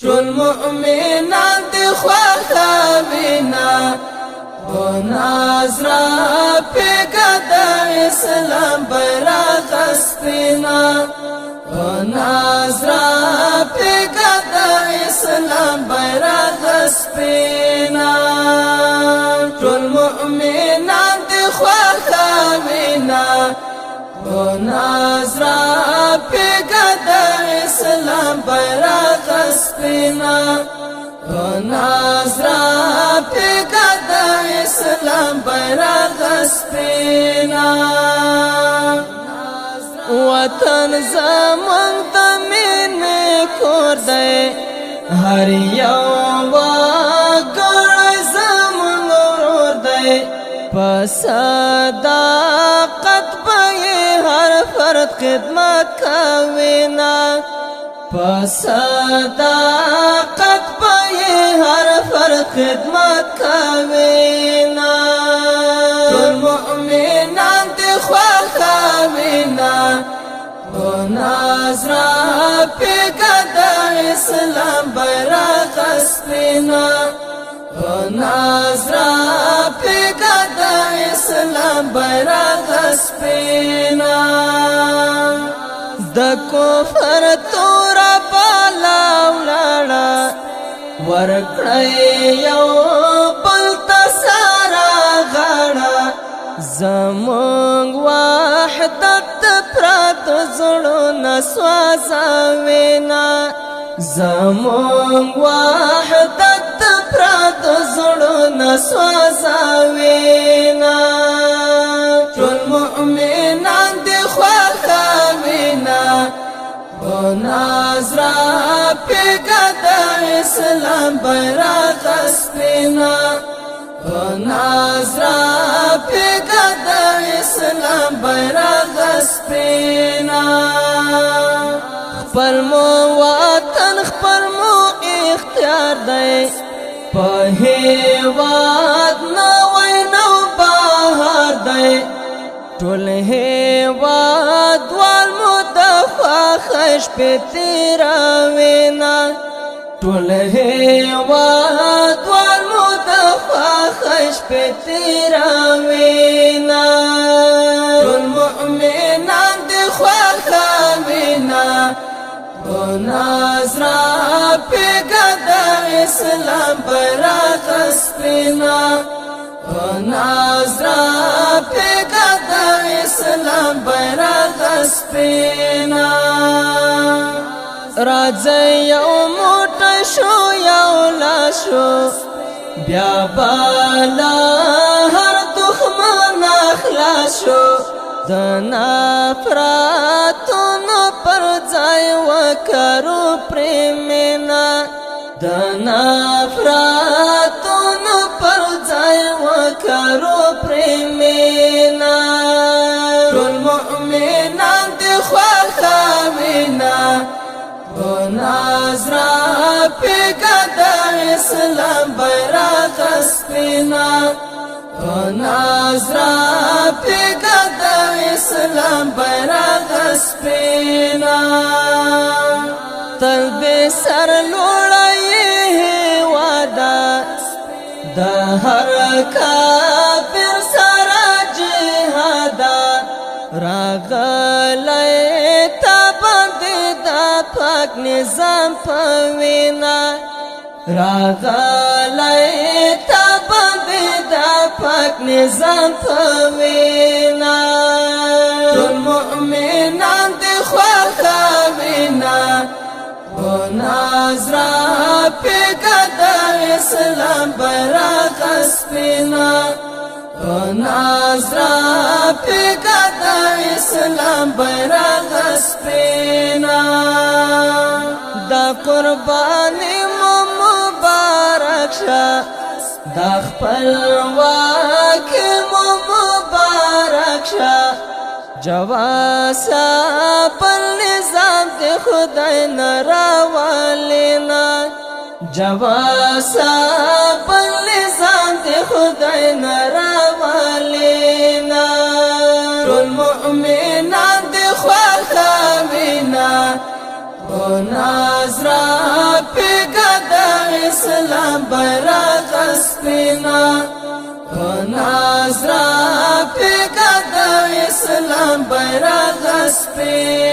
ټول مؤمنان دي خوښوينا او نظر پیګه د اسلام بیرغ سپینا او نظر پیګه د اسلام بیرغ سپینا ټول مؤمنان دي خوښوينا او نظر پیګه د اسلام بیرغ سپینا او نظر پیګه د اسلام بیرغ سپینا وطن زمون د مینې کور دی هر یو وګړی زمون ورور دی په صداقت به هر فرد خدمت کوینا په صداقت به هر فرد خدمت کوینا ټول مؤمنان دي خوښوينا او نظر پیګه د اسلام بیرغ سپینا او نظر پیګه د اسلام بیرغ سپینا د کفر تور بالا ولاړه ورکړی یو بل تسارا غاړه زمونږ وحدت پرات زړونه سوځوینا زمونږ وحدت پرات زړونه سوځوینا ټول مؤمنان دي خوښوينا او نظر پیګه د اسلام بیرغ سپینا او نظر پیګه د اسلام بیرغ سپینا خپل مو وطن خپل مو اختیار دی په هیواد نوی نو بهار دی ټول هیواد والمو د خوښش په تیروینا ټول هیواد والمو د خوښش په تیروینا ټول مؤمنان دي خوښوينا او نظر پیګه د اسلام بیرغ سپینا او نظر پیګه د اسلام بیرغ سپینا راځي یو موټی شو یو لاشو بیا بالا هر دښمن اخلاص شو د نفرتونو پر ځای وکړو پریمنا د نفرتونو پر ځای وکړو پریمنا ټول مؤمنان دي خوښوينا او نظر پیګه د اسلام بیرغ سپینا او نظر پیګه د اسلام بیرغ سپینا تل به سر لوړی واده د هر کافر سره جهاد راغلی تا باندې د پاک نظام پوینا راغلی تا باندې د پاک نظام پوینا ټول مؤمنان دي خوښوينا او نظر پیګه د اسلام بیرغ سپینا او نظر پیګه د اسلام بیرغ سپینا دا قرباني مبارک شه دا خپلواکي مبارک شه جواسا پر نظام د خدای نراوالینا جواسا پر نظام د خدای نراوالینا ټول مؤمنان دي خوښوينا او نظر پیګه د اسلام بیرغ سپینا ناز را پیګه د اسلام بیرغ سپینا